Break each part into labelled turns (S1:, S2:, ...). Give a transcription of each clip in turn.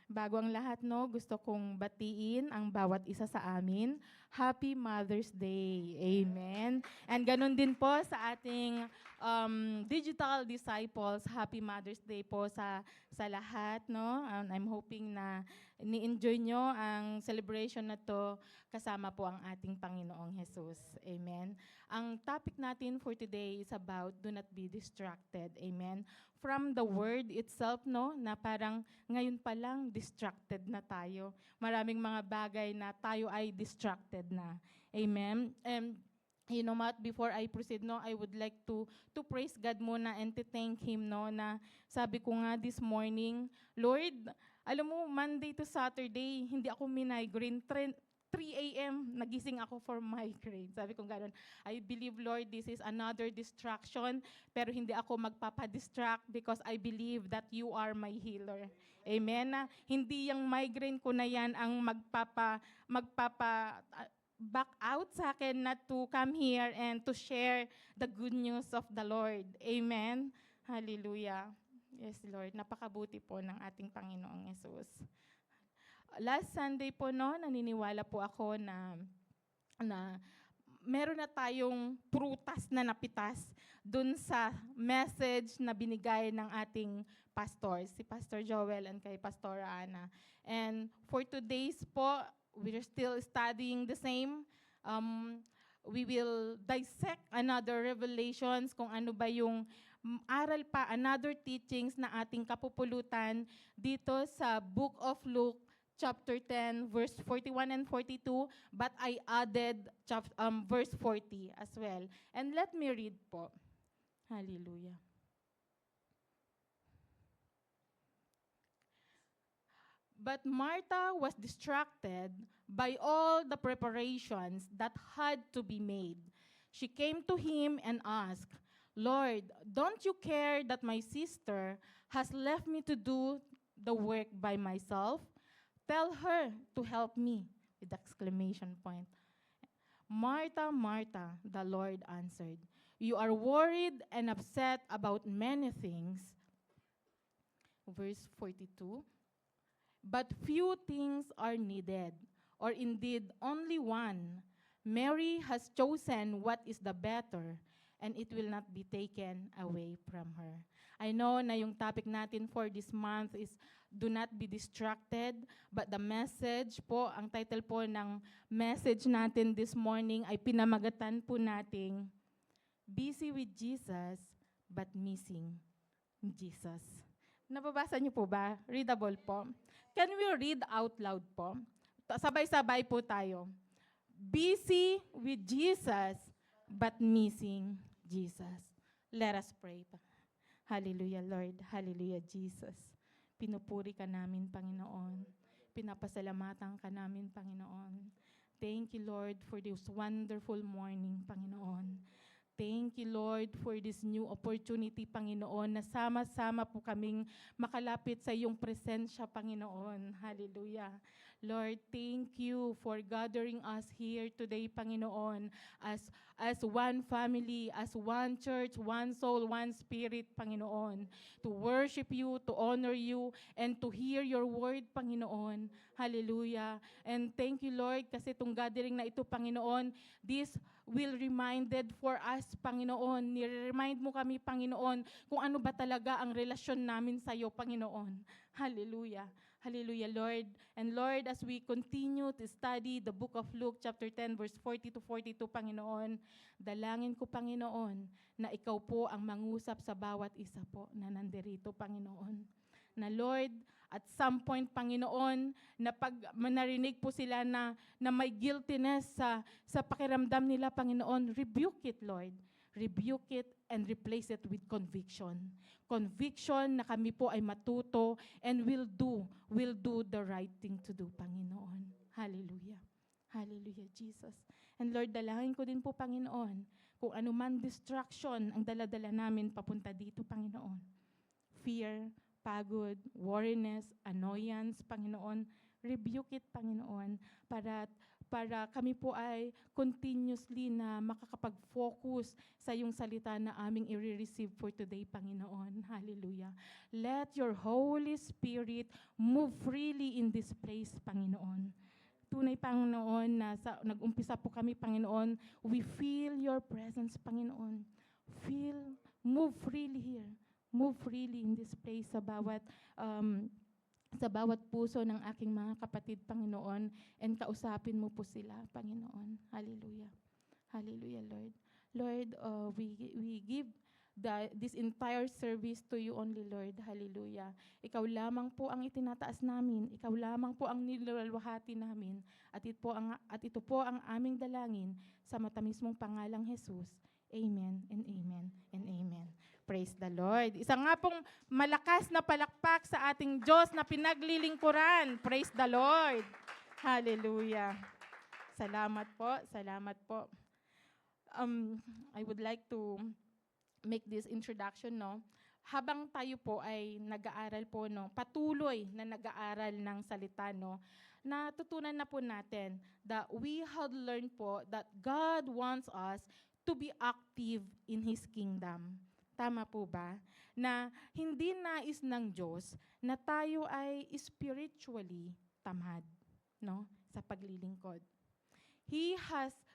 S1: Bago ang lahat, no, gusto kong batiin ang bawat isa sa amin. Happy Mother's Day. Amen. And ganun din po sa ating digital disciples. Happy Mother's Day po sa lahat. No? I'm hoping na ni-enjoy nyo ang celebration na to kasama po ang ating Panginoong Jesus. Amen. Ang topic natin for today is about do not be distracted. Amen. From the word itself, no, na parang ngayon pa lang distracted na tayo. Maraming mga bagay na tayo ay distracted na. Amen. And you know what, before I proceed, no, I would like to praise God muna and to thank Him, no, na sabi ko nga this morning, Lord, alam mo, Monday to Saturday, hindi ako migraine. 3 a.m., nagising ako for migraine. Sabi ko gano'n, I believe, Lord, this is another distraction, pero hindi ako magpapadistract because I believe that you are my healer. Amen? Hindi yung migraine ko na yan ang back out sa akin not to come here and to share the good news of the Lord. Amen? Hallelujah. Yes, Lord. Napakabuti po ng ating Panginoong Yesus. Last Sunday po, no, naniniwala po ako na meron na tayong prutas na napitas dun sa message na binigay ng ating pastor, si Pastor Joel and kay Pastor Ana. And for today's po, we're still studying the same. We will dissect another revelations kung ano ba yung aral pa, another teachings na ating kapupulutan dito sa Book of Luke, chapter 10, verse 41 and 42, but I added verse 40 as well. And let me read po. Hallelujah. But Martha was distracted by all the preparations that had to be made. She came to him and asked, Lord, don't you care that my sister has left me to do the work by myself? Tell her to help me, with exclamation point. Martha, Martha, the Lord answered, you are worried and upset about many things. Verse 42. But few things are needed, or indeed only one. Mary has chosen what is the better, and it will not be taken away from her. I know na yung topic natin for this month is do not be distracted, but the message po, ang title po ng message natin this morning ay pinamagatan po nating busy with Jesus, but missing Jesus. Nababasa niyo po ba? Readable po. Can we read out loud po? Sabay-sabay po tayo. Busy with Jesus, but missing Jesus. Let us pray. Hallelujah, Lord. Hallelujah, Jesus. Pinupuri ka namin, Panginoon. Pinapasalamatan ka namin, Panginoon. Thank you, Lord, for this wonderful morning, Panginoon. Thank you, Lord, for this new opportunity, Panginoon, na sama-sama po kaming makalapit sa iyong presensya, Panginoon. Hallelujah. Lord, thank you for gathering us here today, Panginoon, as one family, as one church, one soul, one spirit, Panginoon, to worship you, to honor you, and to hear your word, Panginoon. Hallelujah. And thank you, Lord, kasi itong gathering na ito, Panginoon, this will reminded for us, Panginoon. Nire-remind mo kami, Panginoon, kung ano ba talaga ang relasyon namin sa iyo, Panginoon. Hallelujah. Hallelujah, Lord. And Lord, as we continue to study the book of Luke, chapter 10, verse 40 to 42, Panginoon, dalangin ko, Panginoon, na ikaw po ang mangusap sa bawat isa po na nandirito, Panginoon. Na Lord, at some point, Panginoon, na pag narinig po sila na may guiltiness sa pakiramdam nila, Panginoon, rebuke it, Lord. Rebuke it and replace it with conviction. Conviction na kami po ay matuto and will do the right thing to do, Panginoon. Hallelujah. Hallelujah, Jesus. And Lord, dalangin ko din po, Panginoon, kung anuman distraction ang daladala namin papunta dito, Panginoon. Fear, pagod, worriness, annoyance, Panginoon, rebuke it, Panginoon, para para kami po ay continuously na makakapag-focus sa iyong salita na aming i-receive for today, Panginoon. Hallelujah. Let your Holy Spirit move freely in this place, Panginoon. Tunay, Panginoon, na nag-umpisa po kami, Panginoon, we feel your presence, Panginoon. Move freely here. Move freely in this place sa bawat puso ng aking mga kapatid, Panginoon, and kausapin mo po sila, Panginoon. Hallelujah. Hallelujah, Lord. Lord, we give this entire service to you only, Lord. Hallelujah. Ikaw lamang po ang itinataas namin. Ikaw lamang po ang niluwalhati namin. At ito po ang aming dalangin sa matamis mong pangalang Jesus. Amen and amen and amen. Praise the Lord. Isa nga pong malakas na palakpak sa ating Diyos na pinaglilingkuran. Praise the Lord. Hallelujah. Salamat po. Salamat po. I would like to make this introduction, no? Habang tayo po ay nag-aaral po, no, patuloy na nag-aaral ng salita, no, natutunan na po natin that we have learned po that God wants us to be active in His kingdom. Tama po ba? Na hindi nais ng Diyos na tayo ay spiritually tamad, no, sa paglilingkod.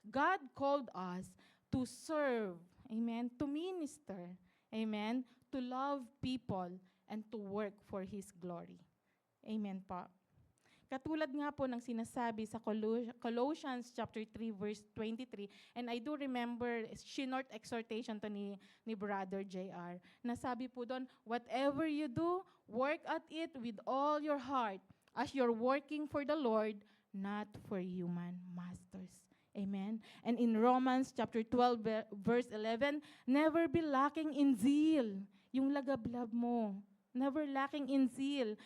S1: God called us to serve, amen, to minister, amen, to love people, and to work for His glory. Amen po. Katulad nga po ng sinasabi sa Colossians chapter 3 verse 23, and I do remember short exhortation to ni Brother JR, na sabi po doon, whatever you do, work at it with all your heart, as you're working for the Lord, not for human masters. Amen. And in Romans chapter 12 verse 11, never be lacking in zeal. Yung lagablab mo. Never lacking in zeal.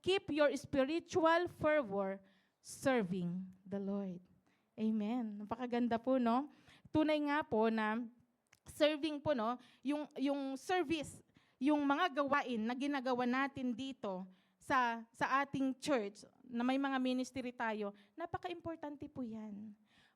S1: Keep your spiritual fervor serving the Lord. Amen. Napakaganda po, no? Tunay nga po na serving po, no? Yung service, yung mga gawain na ginagawa natin dito sa ating church, na may mga ministry tayo, napaka-importante po yan.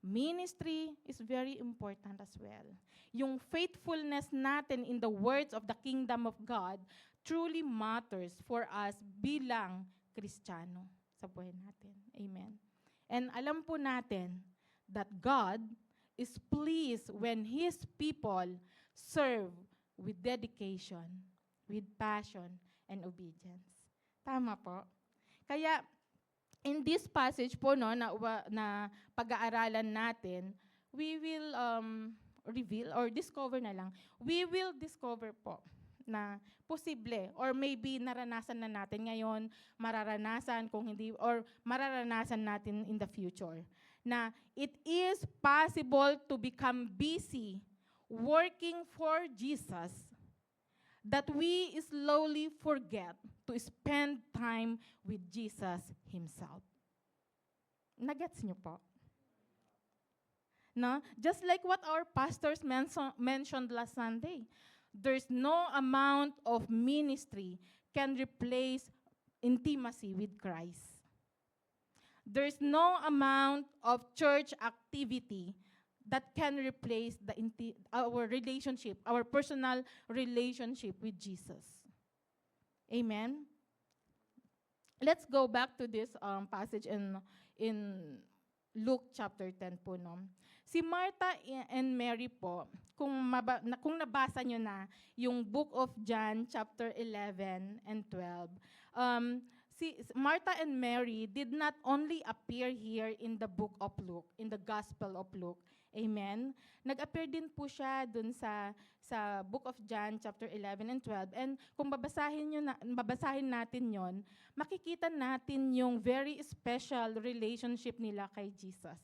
S1: Ministry is very important as well. Yung faithfulness natin in the words of the kingdom of God truly matters for us bilang Kristiyano sa buhay natin. Amen. And alam po natin that God is pleased when His people serve with dedication, with passion, and obedience. Tama po. Kaya, in this passage po, no, na pag-aaralan natin, we will reveal or discover na lang. We will discover po na posible or maybe naranasan na natin ngayon, mararanasan kung hindi, or mararanasan natin in the future, na it is possible to become busy working for Jesus, that we slowly forget to spend time with Jesus Himself. Nagets niyo po? No? Just like what our pastors mentioned last Sunday, there's no amount of ministry can replace intimacy with Christ. There's no amount of church activity that can replace our relationship, our personal relationship with Jesus. Amen? Let's go back to this passage in Luke chapter 10 po, no? Si Martha and Mary po, kung nabasa nyo na yung book of John chapter 11 and 12, si Martha and Mary did not only appear here in the book of Luke, in the Gospel of Luke. Amen? Nag-appear din po siya dun sa book of John chapter 11 and 12. And kung babasahin natin yon, makikita natin yung very special relationship nila kay Jesus.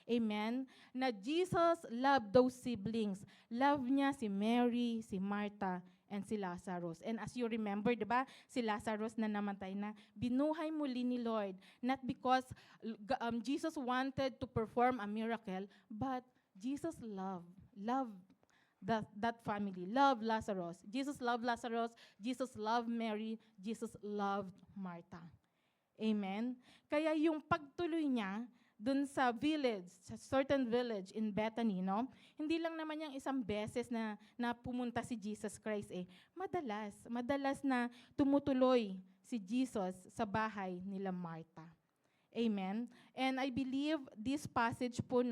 S1: Amen? Na Jesus loved those siblings. Love niya si Mary, si Martha, and si Lazarus. And as you remember, di ba, si Lazarus na namatay na, binuhay muli ni Lord. Not because Jesus wanted to perform a miracle, but Jesus loved that family, loved Lazarus. Jesus loved Lazarus, Jesus loved Mary, Jesus loved Martha. Amen? Kaya yung pagtuloy niya dun sa village, sa certain village in Bethany, no? Hindi lang naman yung isang beses na pumunta si Jesus Christ eh. Madalas na tumutuloy si Jesus sa bahay nila Martha. Amen. And I believe this passage po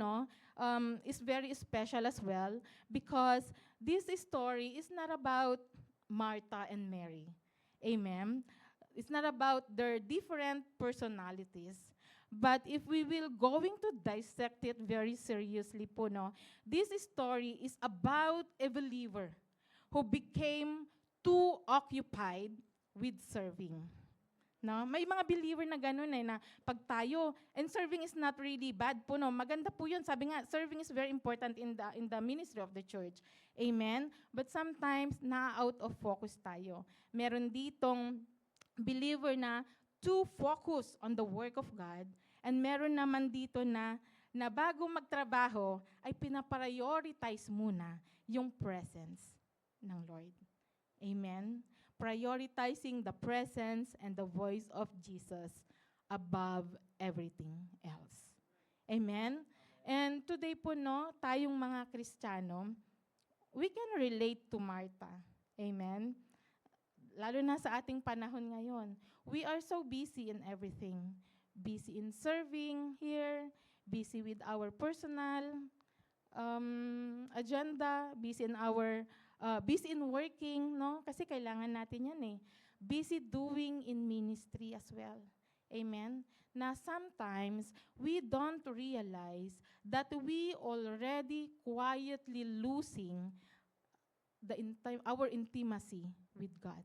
S1: is very special as well because this story is not about Martha and Mary. Amen. It's not about their different personalities. But if we will going to dissect it very seriously po, this story is about a believer who became too occupied with serving. No? May mga believer na ganun na pag tayo, and serving is not really bad po, maganda po yun. Sabi nga, serving is very important in the ministry of the church. Amen? But sometimes, na-out of focus tayo. Meron ditong believer na too focused on the work of God, and meron naman dito na bago magtrabaho, ay pinaprioritize muna yung presence ng Lord. Amen? Prioritizing the presence and the voice of Jesus above everything else. Amen? And today po, tayong mga Kristiyano, we can relate to Martha. Amen? Lalo na sa ating panahon ngayon. We are so busy in everything. Busy in serving here, busy with our personal agenda, busy in working, kasi kailangan natin yan eh. Busy doing in ministry as well. Amen? Na sometimes, we don't realize that we already quietly losing our intimacy with God.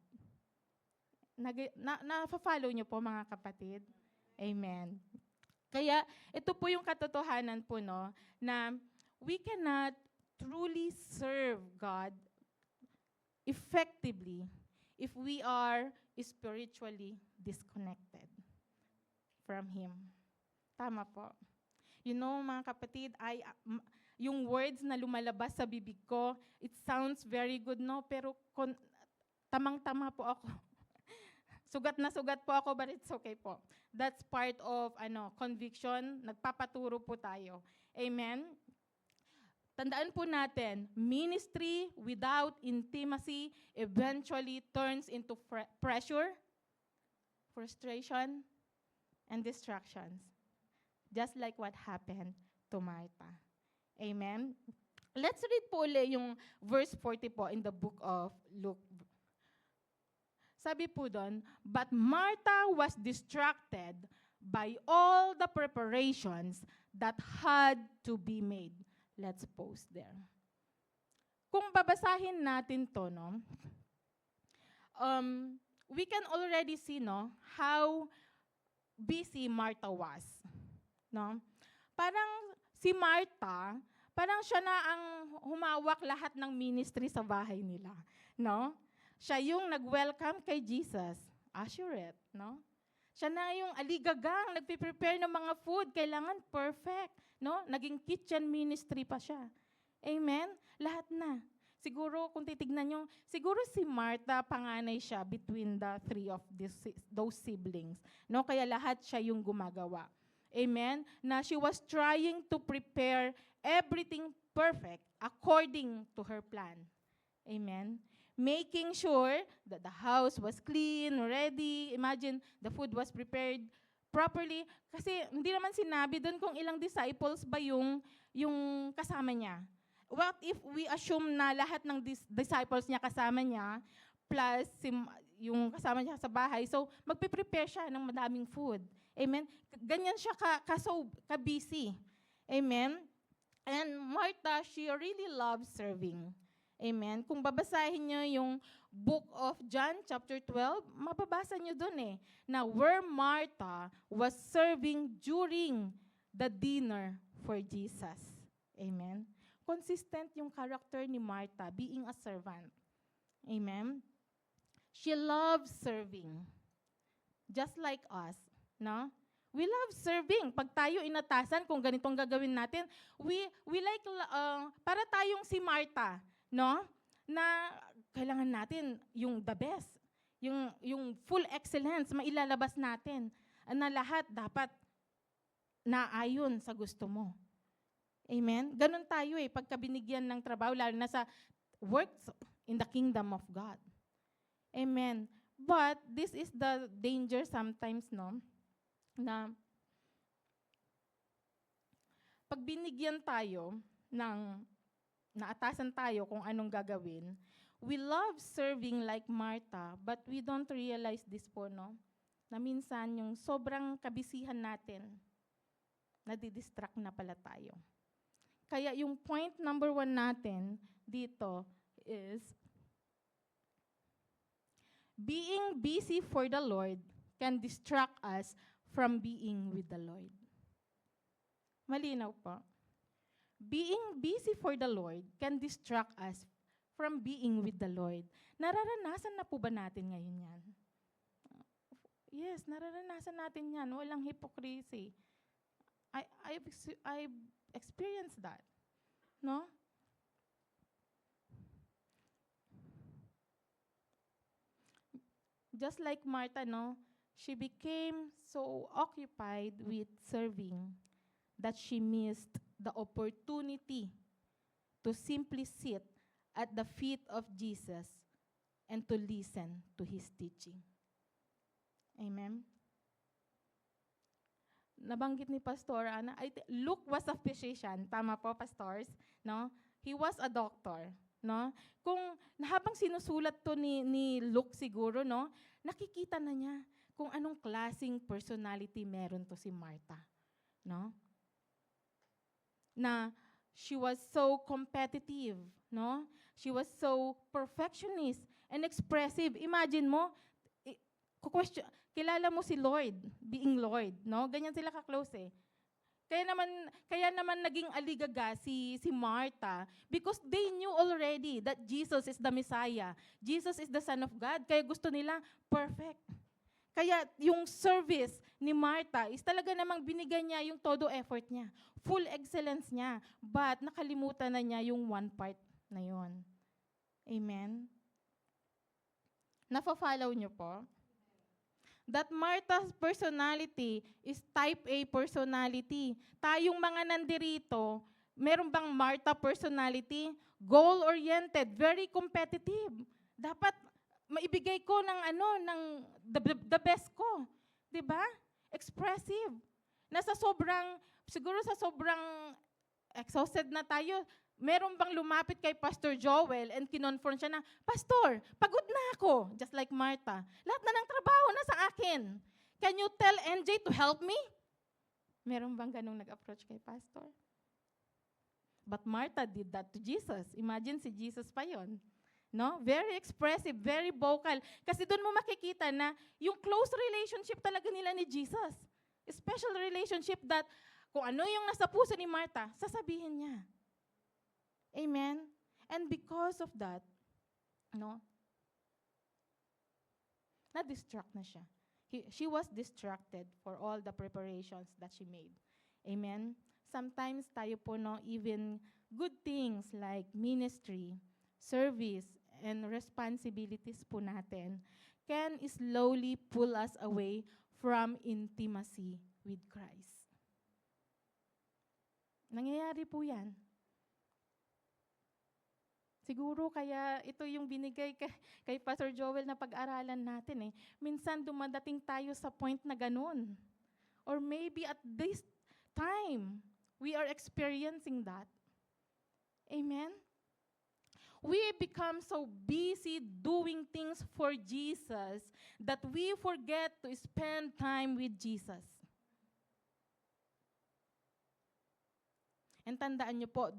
S1: Na-follow niyo po mga kapatid? Amen. Kaya ito po yung katotohanan po na we cannot truly serve God effectively if we are spiritually disconnected from Him. Tama po. Mga kapatid, yung words na lumalabas sa bibig ko, it sounds very good, pero tamang-tama po ako. Sugat po ako, but it's okay po. That's part of conviction. Nagpapaturo po tayo. Amen? Tandaan po natin, ministry without intimacy eventually turns into pressure, frustration, and distractions. Just like what happened to Martha. Amen? Let's read po ulit yung verse 40 po in the book of Luke. Sabi po doon, but Martha was distracted by all the preparations that had to be made. Let's pause there. Kung babasahin natin to, we can already see how busy Martha was. Parang si Martha, parang siya na ang humawak lahat ng ministry sa bahay nila. Siya yung nag-welcome kay Jesus. Assurate, Siya na yung aligagang, nagpe-prepare ng mga food, kailangan perfect, Naging kitchen ministry pa siya. Amen? Lahat na. Siguro, kung titignan nyo, siguro si Martha, panganay siya between the three of those siblings. Kaya lahat siya yung gumagawa. Amen? Na she was trying to prepare everything perfect according to her plan. Amen? Making sure that the house was clean, ready. Imagine, the food was prepared properly. Kasi hindi naman sinabi doon kung ilang disciples ba yung kasama niya. What if we assume na lahat ng disciples niya kasama niya, plus yung kasama niya sa bahay, so magpe-prepare siya ng madaming food. Amen? Ganyan siya ka-busy. Amen? And Martha, she really loves serving. Amen? Kung babasahin nyo yung book of John, chapter 12, mababasa nyo dun na where Martha was serving during the dinner for Jesus. Amen? Consistent yung character ni Martha, being a servant. Amen? She loves serving. Just like us, We love serving. Pag tayo inatasan, kung ganitong gagawin natin, we like, para tayong si Martha, na kailangan natin yung the best, yung full excellence, mailalabas natin, na lahat dapat naayon sa gusto mo. Amen? Ganon tayo pagka binigyan ng trabaho, lalo na sa works in the kingdom of God. Amen. But this is the danger sometimes, no? Na pag binigyan tayo naatasan tayo kung anong gagawin, we love serving like Martha, but we don't realize this po, no? Na minsan yung sobrang kabisihan natin, nadidistract na pala tayo. Kaya yung point number 1 natin dito is, being busy for the Lord can distract us from being with the Lord. Malinaw po. Being busy for the Lord can distract us from being with the Lord. Nararanasan na po ba natin ngayon yan? Yes, nararanasan natin yan. Walang hypocrisy. I've experienced that. No? Just like Martha, no? She became so occupied with serving that she missed the opportunity to simply sit at the feet of Jesus and to listen to His teaching. Amen? Nabanggit ni Pastor Ana, Luke was a physician. Tama po, pastors? No? He was a doctor. No? Kung habang sinusulat to ni Luke siguro, no, nakikita na niya kung anong klaseng personality meron to si Martha. No? Na she was so competitive, no? She was so perfectionist and expressive. Imagine mo, kilala mo si Lord, being Lord, no? Ganyan sila ka-close Kaya naman naging aligaga si Martha because they knew already that Jesus is the Messiah. Jesus is the Son of God. Kaya gusto nila perfect. Kaya yung service ni Martha is talaga namang binigay niya yung todo effort niya. Full excellence niya. But nakalimutan na niya yung one part na yon. Amen? Nafa-follow niyo po? That Martha's personality is type A personality. Tayong mga nandirito, meron bang Martha personality? Goal-oriented, very competitive. Dapat maibigay ko ng the best ko. 'Di ba? Expressive. Siguro sa sobrang exhausted na tayo, meron bang lumapit kay Pastor Joel and kinonfront siya na, Pastor, pagod na ako. Just like Martha. Lahat na ng trabaho na sa akin. Can you tell NJ to help me? Meron bang ganung nag-approach kay Pastor? But Martha did that to Jesus. Imagine si Jesus pa yon. No? Very expressive, very vocal. Kasi doon mo makikita na yung close relationship talaga nila ni Jesus. A special relationship that kung ano yung nasa puso ni Martha, sasabihin niya. Amen? And because of that, no, na-distract na siya. She was distracted for all the preparations that she made. Amen? Sometimes tayo po, no, even good things like ministry, service, and responsibilities po natin can slowly pull us away from intimacy with Christ. Nangyayari po yan. Siguro kaya ito yung binigay kay Pastor Joel na pag-aralan natin Minsan dumadating tayo sa point na ganun. Or maybe at this time, we are experiencing that. Amen? We become so busy doing things for Jesus that we forget to spend time with Jesus. And tandaan niyo po,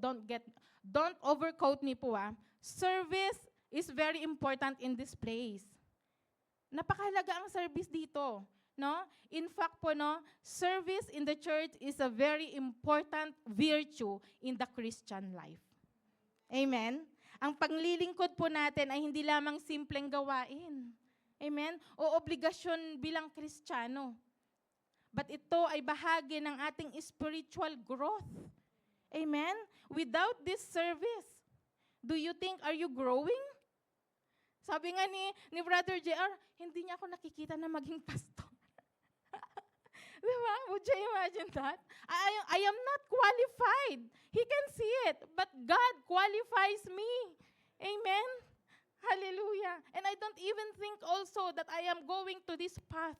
S1: don't overquote me po Service is very important in this place. Napakahalaga ang service dito, no? In fact po, no, service in the church is a very important virtue in the Christian life. Amen? Ang panglilingkod po natin ay hindi lamang simpleng gawain. Amen? O obligasyon bilang Kristiyano. But ito ay bahagi ng ating spiritual growth. Amen? Without this service, do you think, are you growing? Sabi nga ni Brother JR, hindi niya ako nakikita na maging pastor. Di ba? Would you imagine that? I am not qualified. He can see it, but God qualifies me. Amen? Hallelujah. And I don't even think also that I am going to this path.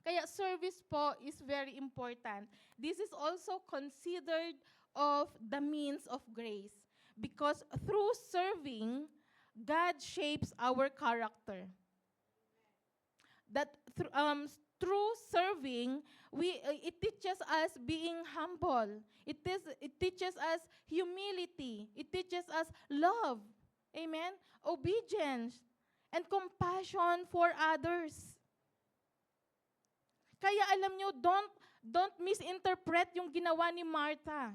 S1: Kaya service po is very important. This is also considered of the means of grace. Because through serving, God shapes our character. That through serving, it teaches us being humble. It teaches us humility. It teaches us love. Amen? Obedience and compassion for others. Kaya alam nyo, don't misinterpret yung ginawa ni Martha.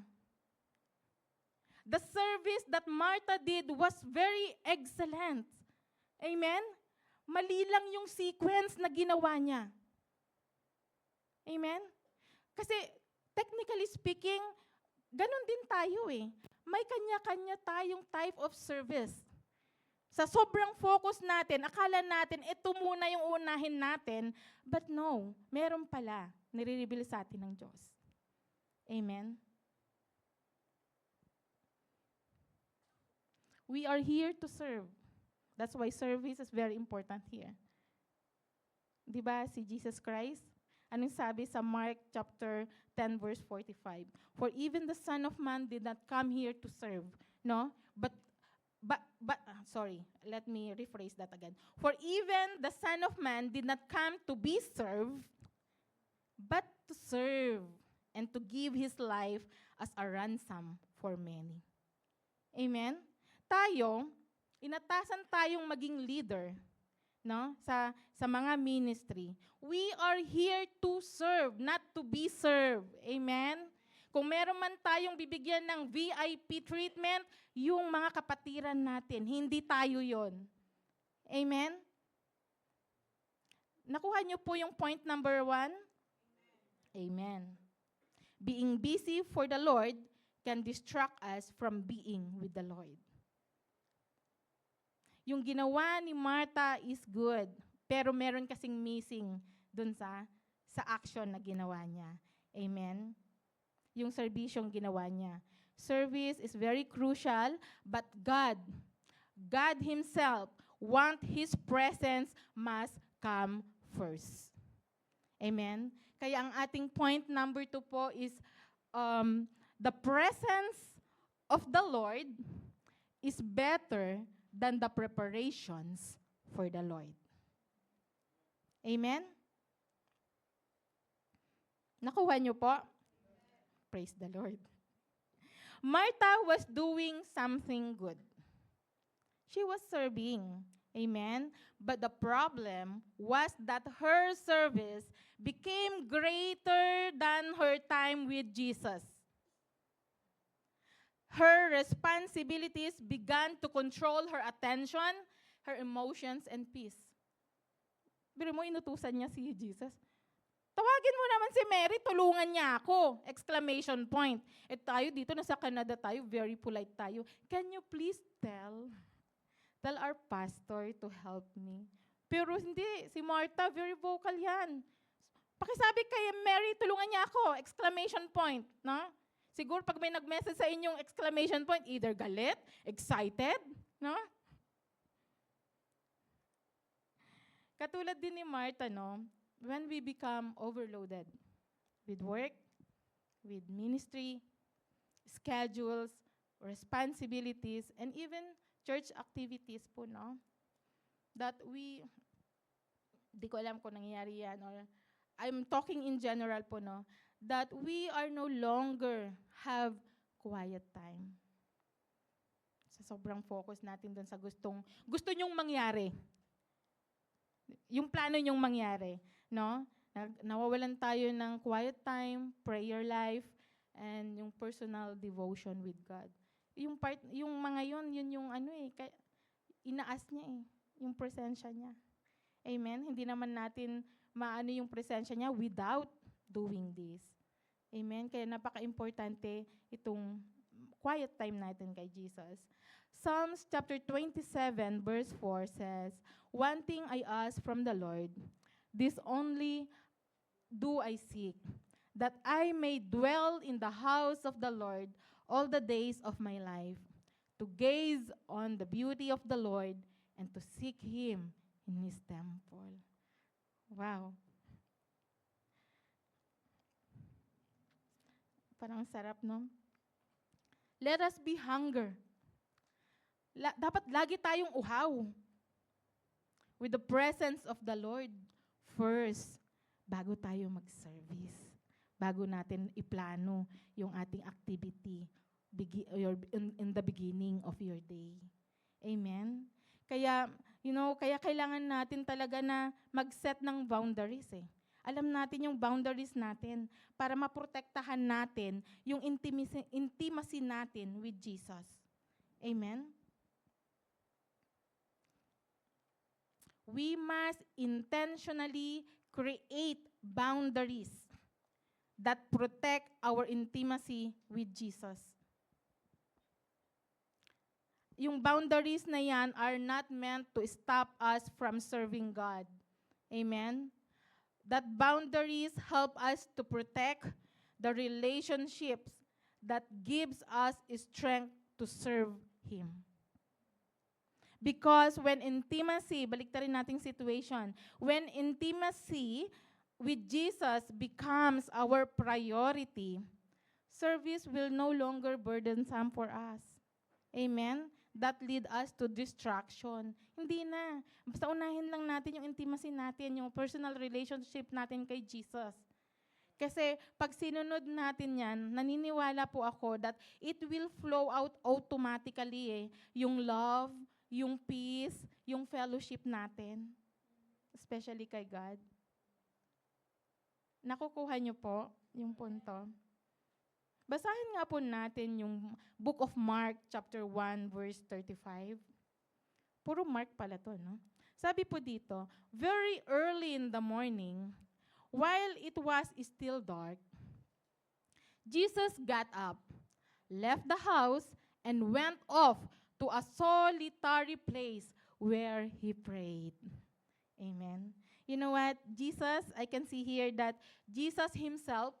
S1: The service that Martha did was very excellent. Amen? Mali lang yung sequence na ginawa niya. Amen? Kasi, technically speaking, ganun din tayo eh. May kanya-kanya tayong type of service. Sa sobrang focus natin, akala natin, ito muna yung unahin natin, but no, meron pala, nire-reveal sa atin ng Diyos. Amen? We are here to serve. That's why service is very important here. Diba si Jesus Christ? Anong sabi sa Mark chapter 10 verse 45? For even the Son of Man did not come here to serve, no? But sorry, let me rephrase that again. For even the Son of Man did not come to be served, but to serve and to give His life as a ransom for many. Amen? Tayo, inatasan tayong maging leader, no? Sa mga ministry. We are here to serve, not to be served. Amen? Kung meron man tayong bibigyan ng VIP treatment, yung mga kapatiran natin, hindi tayo yon. Amen? Nakuha niyo po yung point number 1? Amen. Being busy for the Lord can distract us from being with the Lord. Yung ginawa ni Martha is good, pero meron kasing missing dun sa action na ginawa niya. Amen? Yung serbisyong ginawa niya. Service is very crucial, but God Himself want His presence must come first. Amen? Kaya ang ating point number 2 po is the presence of the Lord is better than the preparations for the Lord. Amen? Nakuha niyo po? Praise the Lord. Martha was doing something good. She was serving. Amen? But the problem was that her service became greater than her time with Jesus. Her responsibilities began to control her attention, her emotions, and peace. Pero mo, inutusan niya si Jesus. Tawagin mo naman si Mary, tulungan niya ako! Exclamation point. Tayo dito, nasa Canada tayo, very polite tayo. Can you please tell our pastor to help me? Pero hindi, si Martha, very vocal yan. Pakisabi kay Mary, tulungan niya ako! Exclamation point. No? Siguro pag may nag-message sa inyong exclamation point, either galit, excited, no? Katulad din ni Martha, no? When we become overloaded with work, with ministry, schedules, responsibilities, and even church activities po, no? That di ko alam kung nangyayari yan, or I'm talking in general po, no? That we are no longer have quiet time. Sa sobrang focus natin doon sa gusto nyong mangyari. Yung plano nyong mangyari, no? Nawawalan tayo ng quiet time, prayer life, and yung personal devotion with God. Yung mga yun yung inaas niya yung presensya niya. Amen? Hindi naman natin maano yung presensya niya without doing this. Amen? Kaya napaka-importante itong quiet time natin kay Jesus. Psalms chapter 27, verse 4 says, "One thing I ask from the Lord, this only do I seek, that I may dwell in the house of the Lord all the days of my life, to gaze on the beauty of the Lord and to seek Him in His temple." Wow. Parang sarap, no? Let us be hunger. Dapat lagi tayong uhaw with the presence of the Lord first bago tayo mag-service. Bago natin iplano yung ating activity in the beginning of your day. Amen? Kaya, kaya kailangan natin talaga na mag-set ng boundaries eh. Alam natin yung boundaries natin para maprotektahan natin yung intimacy natin with Jesus. Amen? We must intentionally create boundaries that protect our intimacy with Jesus. Yung boundaries na yan are not meant to stop us from serving God. Amen? That boundaries help us to protect the relationships that gives us strength to serve Him. Because when intimacy, baliktarin nating situation, when intimacy with Jesus becomes our priority, service will no longer burdensome for us. Amen? That lead us to distraction. Hindi na. Basta unahin lang natin yung intimacy natin, yung personal relationship natin kay Jesus. Kasi pag sinunod natin yan, naniniwala po ako that it will flow out automatically yung love, yung peace, yung fellowship natin, especially kay God. Nakukuha niyo po yung punto? Basahin nga po natin yung Book of Mark, chapter 1, verse 35. Puro Mark pala to, no? Sabi po dito, "Very early in the morning, while it was still dark, Jesus got up, left the house, and went off to a solitary place where He prayed." Amen. You know what? Jesus, I can see here that Jesus Himself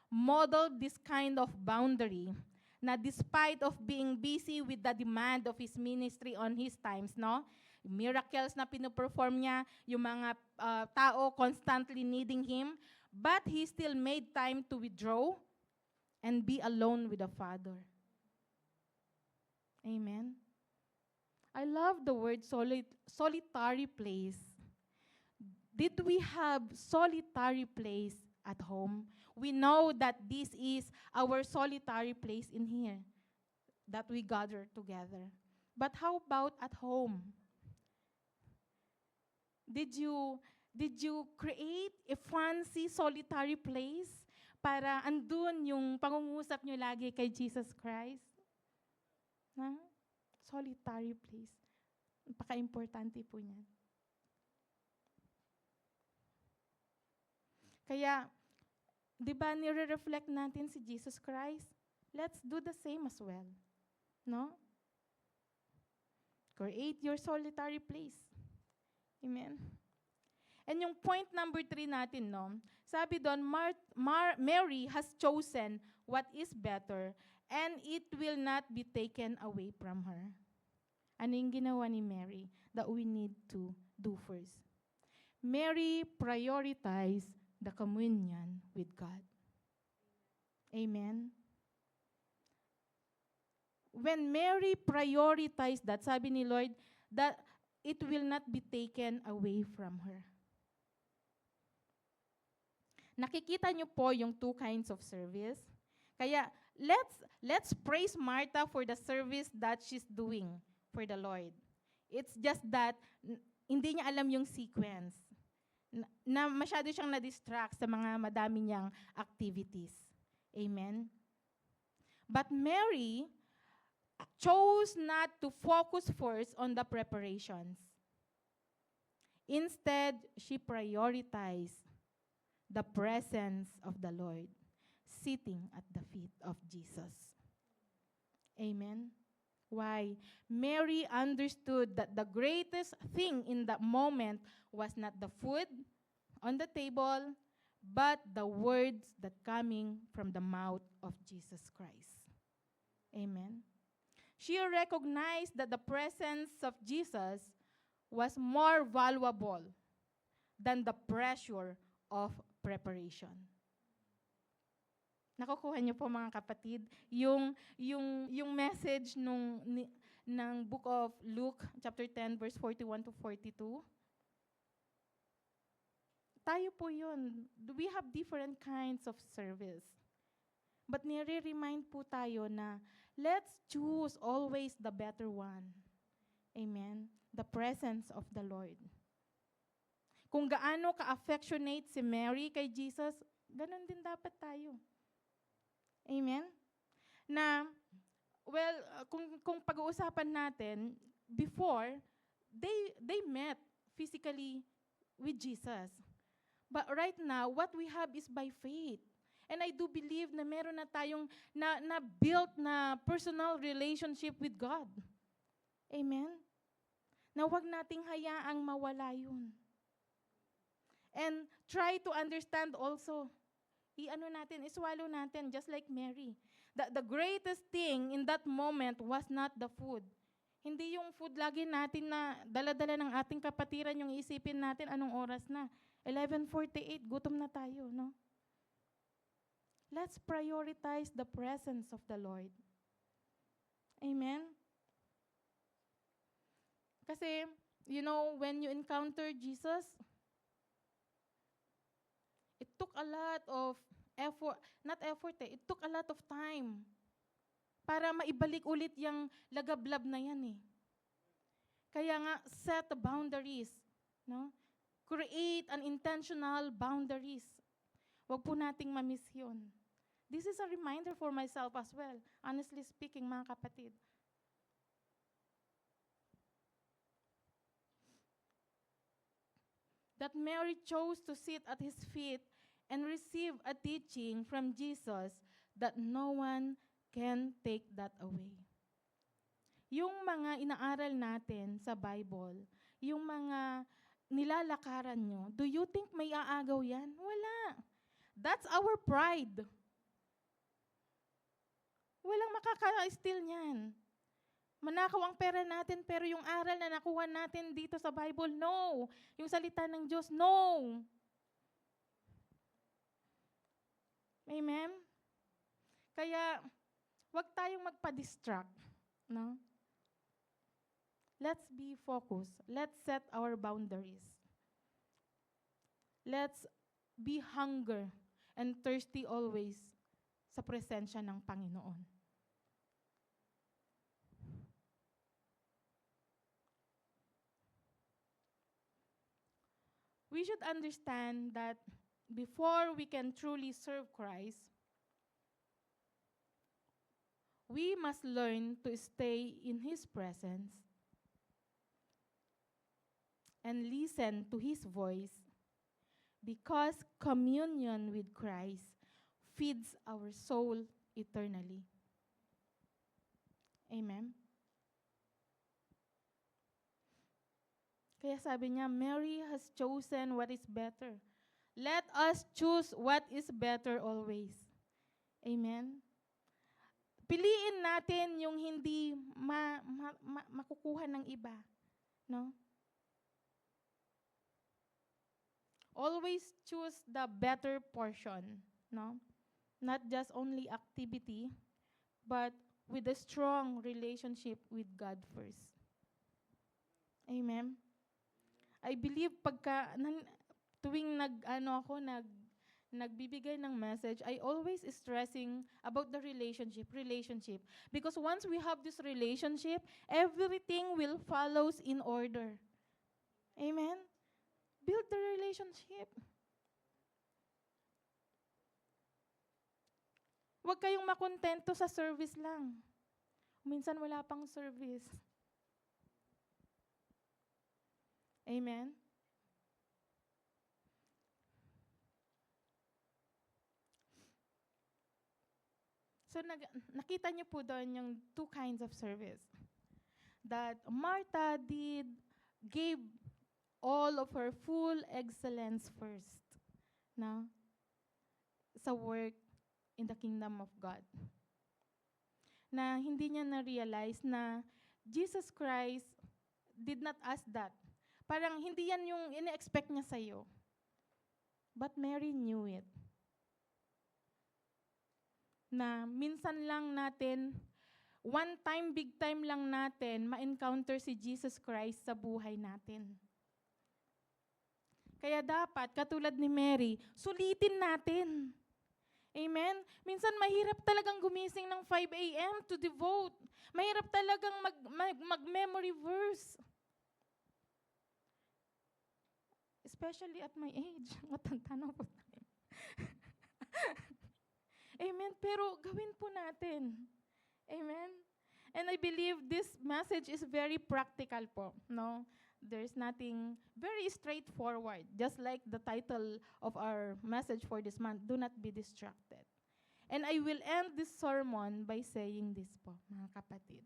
S1: modeled this kind of boundary na despite of being busy with the demand of His ministry on His times, no? Miracles na pinoperform niya, yung mga tao constantly needing Him, but He still made time to withdraw and be alone with the Father. Amen. I love the word solitary place. Did we have solitary place at home? We know that this is our solitary place in here, that we gather together. But how about at home? Did you create a fancy solitary place para andun yung pangungusap nyo lagi kay Jesus Christ? Solitary place. Napaka-importante po niyan. Kaya, di ba nire-reflect natin si Jesus Christ? Let's do the same as well. No? Create your solitary place. Amen? And yung point number 3 natin, no? Sabi doon, Mary has chosen what is better and it will not be taken away from her. Ano yung ginawa ni Mary that we need to do first? Mary prioritized the communion with God. Amen? When Mary prioritized that, sabi ni Lord, that it will not be taken away from her. Nakikita niyo po yung two kinds of service. Kaya, let's praise Martha for the service that she's doing for the Lord. It's just that, hindi niya alam yung sequence. Na masyado siyang na-distract sa mga madami niyang activities. Amen? But Mary chose not to focus first on the preparations. Instead, she prioritized the presence of the Lord, sitting at the feet of Jesus. Amen? Why? Mary understood that the greatest thing in that moment was not the food on the table, but the words that coming from the mouth of Jesus Christ. Amen. She recognized that the presence of Jesus was more valuable than the pressure of preparation. Nakukuha niyo po mga kapatid, yung message ng book of Luke, chapter 10, verse 41 to 42. Tayo po yun. We have different kinds of service. But nire-remind po tayo na let's choose always the better one. Amen? The presence of the Lord. Kung gaano ka-affectionate si Mary kay Jesus, ganun din dapat tayo. Amen? Na, well, kung pag-uusapan natin, before, they met physically with Jesus. But right now, what we have is by faith. And I do believe na meron na tayong na-built na personal relationship with God. Amen? Na huwag nating hayaang mawala yun. And try to understand also, iswallow natin, just like Mary. The greatest thing in that moment was not the food. Hindi yung food lagi natin na dala-dala ng ating kapatiran, yung isipin natin anong oras na. 11:48, gutom na tayo, no? Let's prioritize the presence of the Lord. Amen? Kasi, when you encounter Jesus, it took a lot of it took a lot of time para maibalik ulit yung lagablab na yan eh. Kaya nga, set the boundaries, no? Create an intentional boundaries. Huwag po nating mamiss yun. This is a reminder for myself as well, honestly speaking, mga kapatid. That Mary chose to sit at his feet and receive a teaching from Jesus that no one can take that away. Yung mga inaaral natin sa Bible, yung mga nilalakaran nyo, do you think may aagaw yan? Wala. That's our pride. Walang makaka-steal niyan. Manakaw ang pera natin, pero yung aral na nakuha natin dito sa Bible, no. Yung salita ng Diyos, no. Amen? Kaya, wag tayong magpa-distract, no? Let's be focused. Let's set our boundaries. Let's be hunger and thirsty always sa presensya ng Panginoon. We should understand that before we can truly serve Christ, we must learn to stay in His presence and listen to His voice, because communion with Christ feeds our soul eternally. Amen? Kaya sabi niya, Mary has chosen what is better. Let us choose what is better always. Amen? Piliin natin yung hindi makukuha ng iba. No? Always choose the better portion. No? Not just only activity, but with a strong relationship with God first. Amen? I believe tuwing nagbibigay ng message, I always stressing about the relationship. Because once we have this relationship, everything will follows in order. Amen? Build the relationship. Huwag kayong makontento sa service lang. Minsan wala pang service. Amen? So nakita niyo po doon yung two kinds of service. that Martha gave all of her full excellence first, no? Sa work in the kingdom of God. Na hindi niya na-realize na Jesus Christ did not ask that. Parang hindi yan yung ina-expect niya sa'yo. But Mary knew it. Na minsan lang natin, one time, big time lang natin, ma-encounter si Jesus Christ sa buhay natin. Kaya dapat, katulad ni Mary, sulitin natin. Amen? Minsan mahirap talagang gumising ng 5 a.m. to devote. Mahirap talagang mag-memory verse. Especially at my age. Matanda na po tayo. Amen? Pero gawin po natin. Amen? And I believe this message is very practical po. No? There's nothing very straightforward. Just like the title of our message for this month, do not be distracted. And I will end this sermon by saying this po, mga kapatid.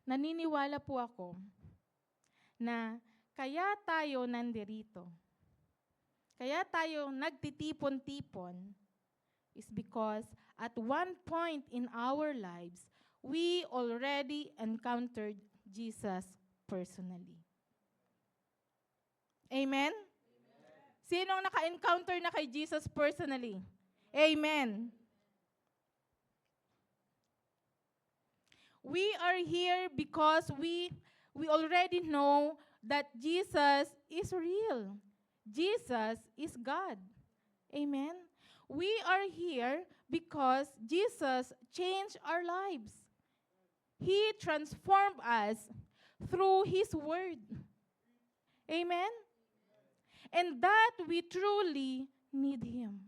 S1: Naniniwala po ako na kaya tayo nandirito, kaya tayo nagtitipon-tipon, is because at one point in our lives, we already encountered Jesus personally. Amen? Sinong naka-encounter na kay Jesus personally? Amen. We are here because we already know that Jesus is real. Jesus is God. Amen? We are here because Jesus changed our lives. He transformed us through His Word. Amen? And that we truly need Him.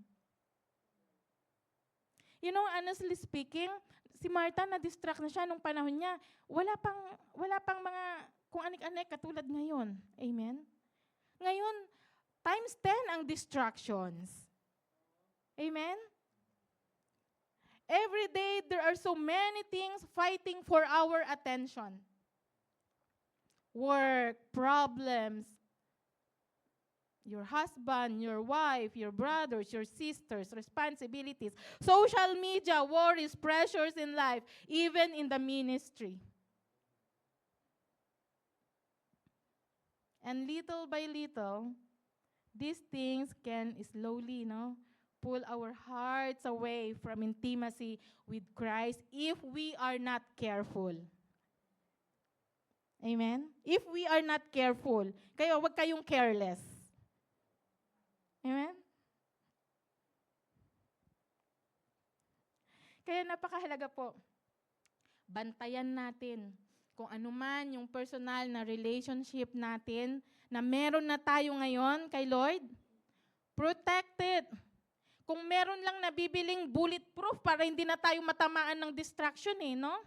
S1: You know, honestly speaking, si Martha na-distract na siya nung panahon niya. Wala pang mga kung anik-anik katulad ngayon. Amen? Ngayon, times 10 ang distractions. Amen? Every day, there are so many things fighting for our attention. Work, problems, your husband, your wife, your brothers, your sisters, responsibilities, social media, worries, pressures in life, even in the ministry. And little by little, these things can slowly, pull our hearts away from intimacy with Christ if we are not careful. Amen? If we are not careful. Kaya wag kayong careless. Amen? Kaya napakahalaga po. Bantayan natin kung ano man yung personal na relationship natin na meron na tayo ngayon kay Lord. Protect it. Kung meron lang nabibiling bulletproof para hindi na tayo matamaan ng distraction no?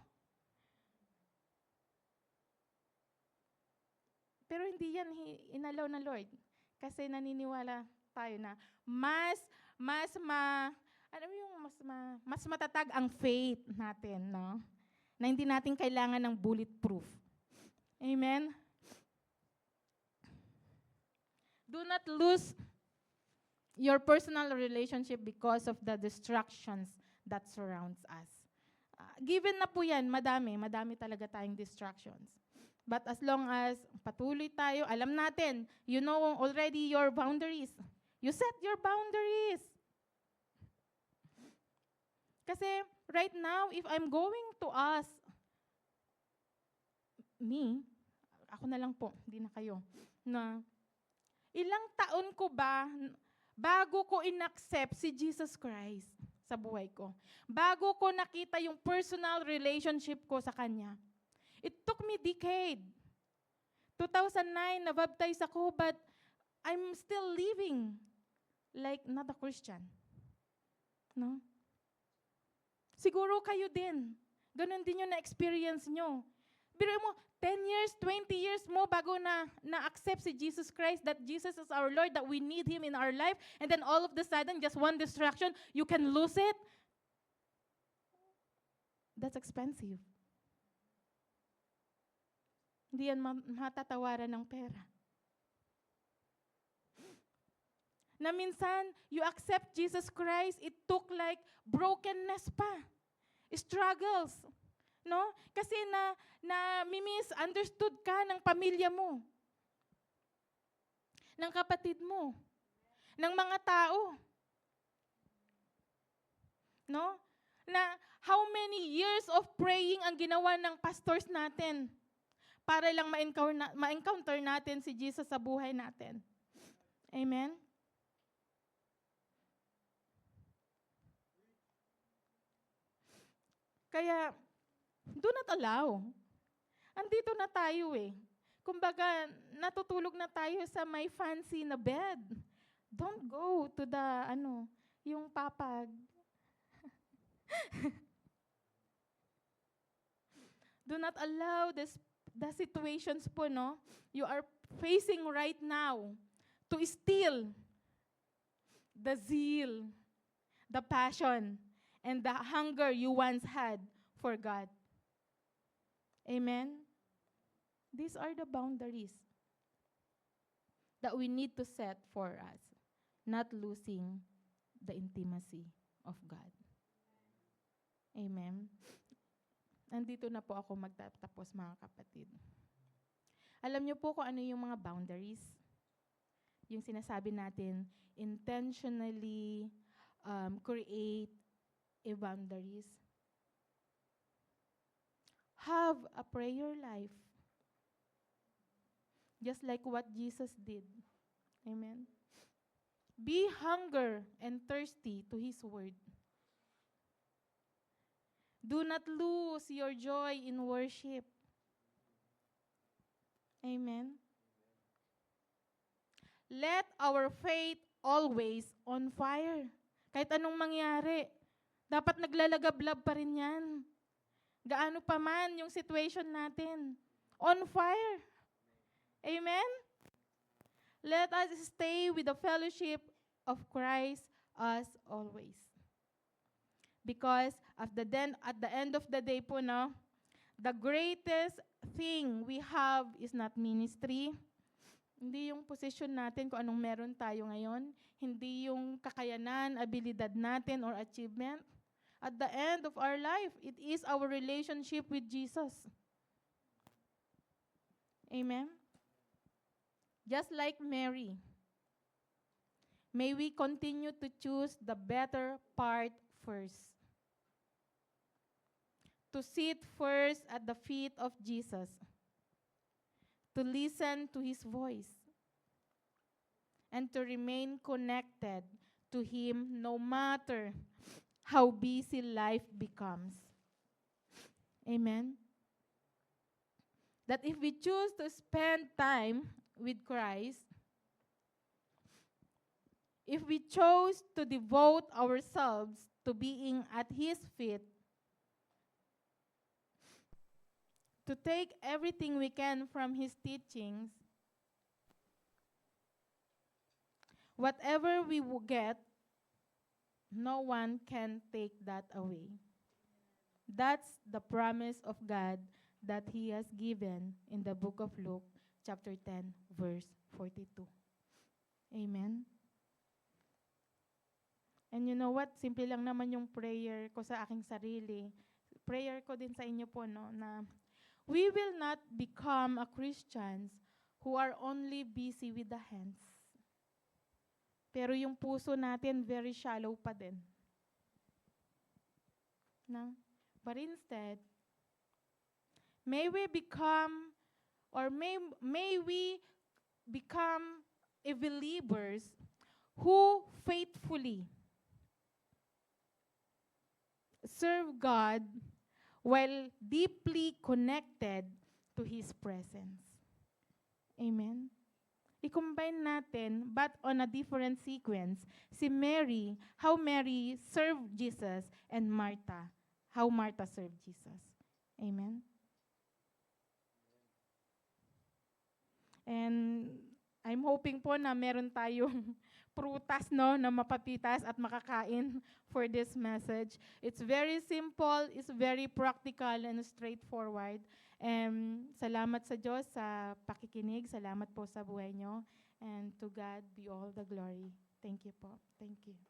S1: Pero hindi yan inalaw na Lord. Kasi naniniwala tayo na mas matatag ang faith natin, no? Na hindi natin kailangan ng bulletproof. Amen? Do not lose your personal relationship because of the distractions that surrounds us. Given na po yan, madami talaga tayong distractions. But as long as patuloy tayo, alam natin, you know already your boundaries. You set your boundaries. Kasi right now, if I'm going to ask ako na lang po, hindi na kayo, na ilang taon ko ba bago ko inaccept si Jesus Christ sa buhay ko? Bago ko nakita yung personal relationship ko sa Kanya. It took me decade. 2009, nabaptize ako, but I'm still living like not a Christian. No? Siguro kayo din. Ganon din yung na-experience nyo. Pero mo, 10 years, 20 years mo bago na-accept si Jesus Christ, that Jesus is our Lord, that we need Him in our life, and then all of the sudden, just one distraction, you can lose it. That's expensive. Hindi yan matatawaran ng pera. Na minsan, you accept Jesus Christ, it took like brokenness pa. Struggles. No? Kasi na misunderstood ka ng pamilya mo. Ng kapatid mo. Ng mga tao. No? Na how many years of praying ang ginawa ng pastors natin para lang ma-encounter natin si Jesus sa buhay natin. Amen? Kaya, do not allow. Andito na tayo eh. Kumbaga, natutulog na tayo sa may fancy na bed. Don't go to the, yung papag. Do not allow the situations po, no, you are facing right now to steal the zeal, the passion, and the hunger you once had for God. Amen? These are the boundaries that we need to set for us, not losing the intimacy of God. Amen? Nandito na po ako magtatapos, mga kapatid. Alam niyo po kung ano yung mga boundaries? Yung sinasabi natin, intentionally create a boundaries. Have a prayer life. Just like what Jesus did. Amen? Be hunger and thirsty to His word. Do not lose your joy in worship. Amen? Let our faith always on fire. Kahit anong mangyari, dapat naglalagablab pa rin yan. Gaano pa man yung situation natin. On fire. Amen? Let us stay with the fellowship of Christ as always. Because at the end of the day po, no, the greatest thing we have is not ministry. Hindi yung position natin kung anong meron tayo ngayon. Hindi yung kakayanan, abilidad natin or achievement. At the end of our life, it is our relationship with Jesus. Amen? Just like Mary, may we continue to choose the better part first. To sit first at the feet of Jesus. To listen to His voice. And to remain connected to Him no matter how busy life becomes. Amen? That if we choose to spend time with Christ, if we chose to devote ourselves to being at His feet, to take everything we can from His teachings, whatever we will get, no one can take that away. That's the promise of God that He has given in the book of Luke, chapter 10, verse 42. Amen? And you know what? Simple lang naman yung prayer ko sa aking sarili. Prayer ko din sa inyo po, no, na we will not become a Christians who are only busy with the hands. Pero yung puso natin, very shallow pa din. No? But instead, may we become a believers who faithfully serve God while deeply connected to His presence. Amen? I-combine natin, but on a different sequence, si Mary, how Mary served Jesus, and Martha, how Martha served Jesus. Amen? And I'm hoping po na meron tayong prutas, no, na mapapitas at makakain for this message. It's very simple, it's very practical and straightforward. Salamat sa Diyos sa pakikinig. Salamat po sa buhay nyo. And to God be all the glory. Thank you po. Thank you.